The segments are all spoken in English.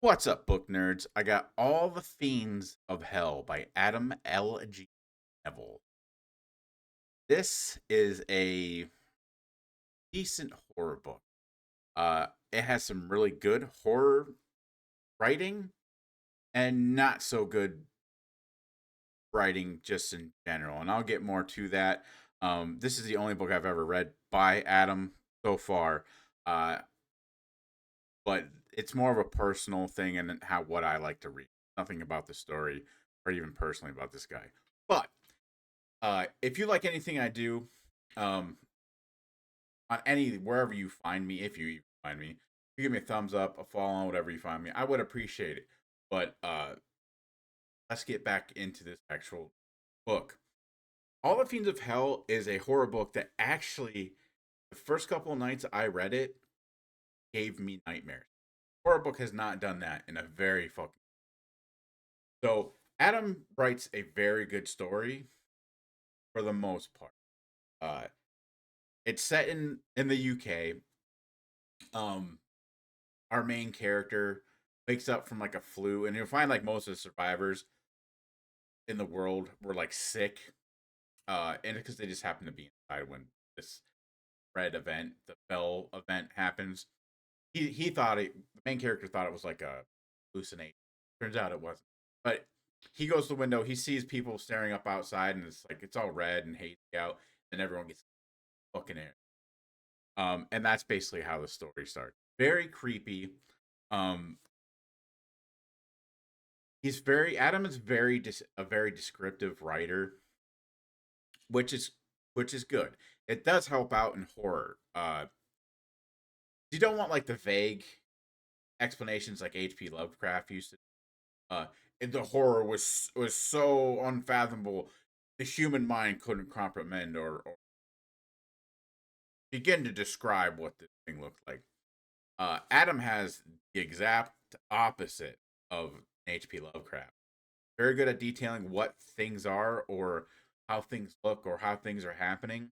What's up, book nerds? I got All the Fiends of Hell by Adam L. G. Nevill. This is a decent horror book. It has some really good horror writing and not so good writing just in general. And I'll get more to that. This is the only book I've ever read by Adam so far. Uh, but it's more of a personal thing and how what I like to read. Nothing about the story or even personally about this guy. But if you like anything I do, um, on any wherever you find me, if you even find me, you give me a thumbs up, a follow, whatever you find me, I would appreciate it. But let's get back into this actual book. All the Fiends of Hell is a horror book that actually, the first couple of nights I read it, gave me nightmares. Horror book has not done that in a very fucking. So Adam writes a very good story for the most part. Uh, it's set in the UK. Um, our main character wakes up from like a flu, and you'll find like most of the survivors in the world were like sick, and because they just happen to be inside when this red event, the Bell event, happens. He thought the main character thought it was like a hallucination. Turns out it wasn't. But he goes to the window, he sees people staring up outside, and it's like it's all red and hazy out, and everyone gets fucking air. And that's basically how the story starts. Very creepy. Um, he's very Adam is a very descriptive writer, which is which is good. It does help out in horror. You don't want like the vague explanations like H.P. Lovecraft used to. Uh, the horror was so unfathomable, the human mind couldn't comprehend or begin to describe what this thing looked like. Adam has the exact opposite of H.P. Lovecraft. Very good at detailing what things are or how things look or how things are happening.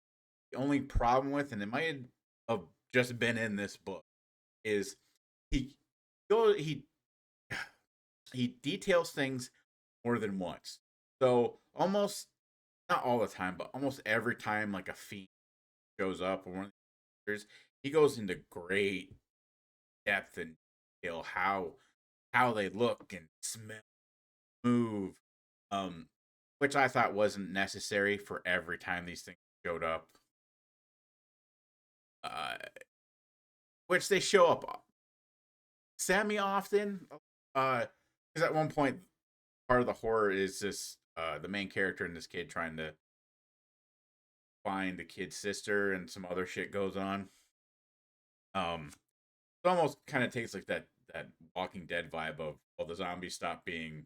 The only problem with, and it might have just been in this book, is he he he details things more than once. So almost not all the time, but almost every time like a fiend shows up or one of the characters, he goes into great depth and detail how they look and smell, move, um, which I thought wasn't necessary for every time these things showed up. Uh, which they show up semi often. Because at one point, part of the horror is this the main character and this kid trying to find the kid's sister, and some other shit goes on. Um, it almost kind of takes like that Walking Dead vibe of well, the zombies stop being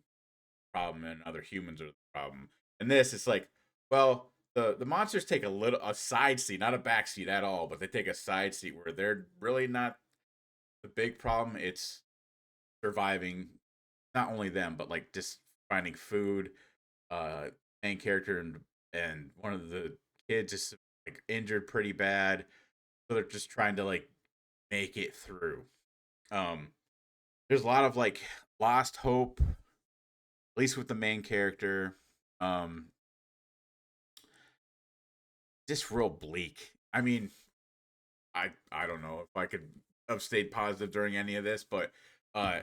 problem and other humans are the problem. And this is like, well, the monsters take a side seat, not a back seat at all, but they take a side seat where they're really not the big problem. It's surviving, not only them, but like just finding food. Uh, Main character and one of the kids is like injured pretty bad, so they're just trying to like make it through. Um, there's a lot of like lost hope, at least with the main character. Um, just real bleak. I mean, I don't know if I could have stayed positive during any of this, but uh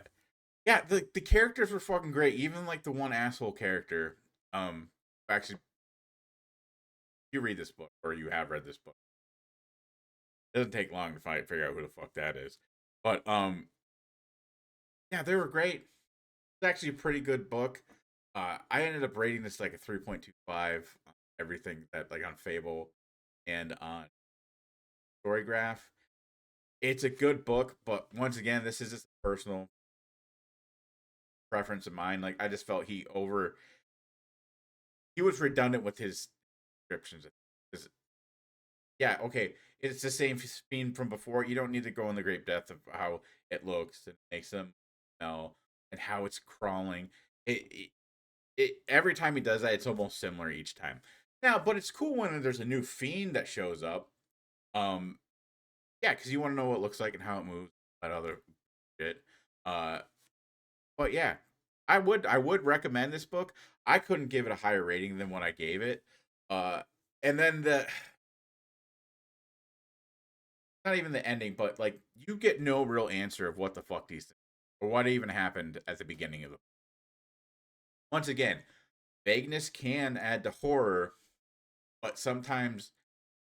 yeah, the characters were fucking great. Even like the one asshole character. Actually, you read this book or you have read this book. It doesn't take long to figure out who the fuck that is. But yeah, they were great. It's actually a pretty good book. I ended up rating this like a 3.25 on everything that like on Fable and on Storygraph. It's a good book, but once again, this is just a personal preference of mine. Like I just felt he was redundant with his descriptions. 'Cause, yeah, okay, it's the same fiend from before. You don't need to go in the great depth of how it looks and makes them smell and how it's crawling. Every time he does that, it's almost similar each time. Now, but it's cool when there's a new fiend that shows up. Um, yeah, because you want to know what it looks like and how it moves. That other shit. Uh, But yeah, I would recommend this book. I couldn't give it a higher rating than what I gave it. Uh, and then the not even the ending, but like you get no real answer of what the fuck these things or what even happened at the beginning of the. Once again, vagueness can add to horror, but sometimes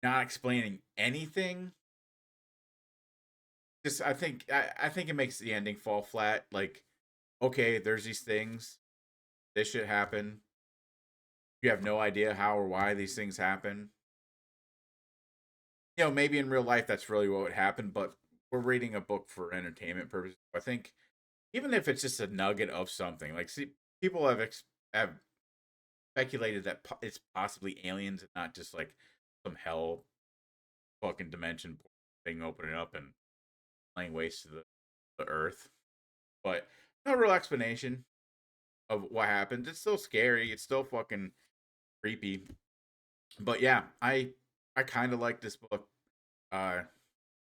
not explaining anything. Just I think it makes the ending fall flat. Like, okay, there's these things. This shit happened. You have no idea how or why these things happen. Maybe in real life that's really what would happen, but we're reading a book for entertainment purposes. I think even if it's just a nugget of something, like see, people have speculated that it's possibly aliens and not just like some hell fucking dimension thing opening up and laying waste to the earth. But no real explanation of what happens. It's still scary. It's still fucking creepy. But yeah, I kind of like this book. Uh,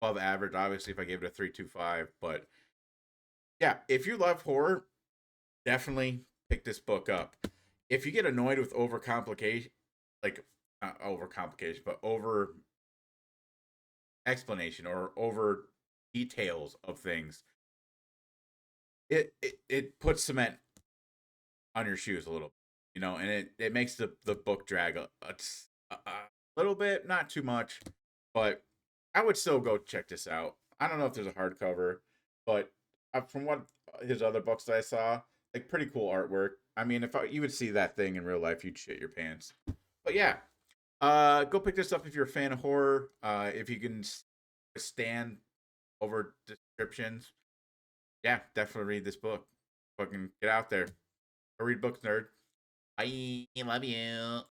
above average, obviously, if I gave it a 3.25. But yeah, if you love horror, definitely pick this book up. If you get annoyed with overcomplication, like not overcomplication, but over explanation or over details of things, it puts cement on your shoes a little, and it makes the book drag a little bit, not too much, but I would still go check this out. I don't know if there's a hardcover, but from what his other books that I saw, like pretty cool artwork. I mean, if you would see that thing in real life, you'd shit your pants. But yeah, go pick this up if you're a fan of horror. If you can stand over descriptions, yeah, definitely read this book. Fucking get out there. Go read books, nerd. Bye. Love you.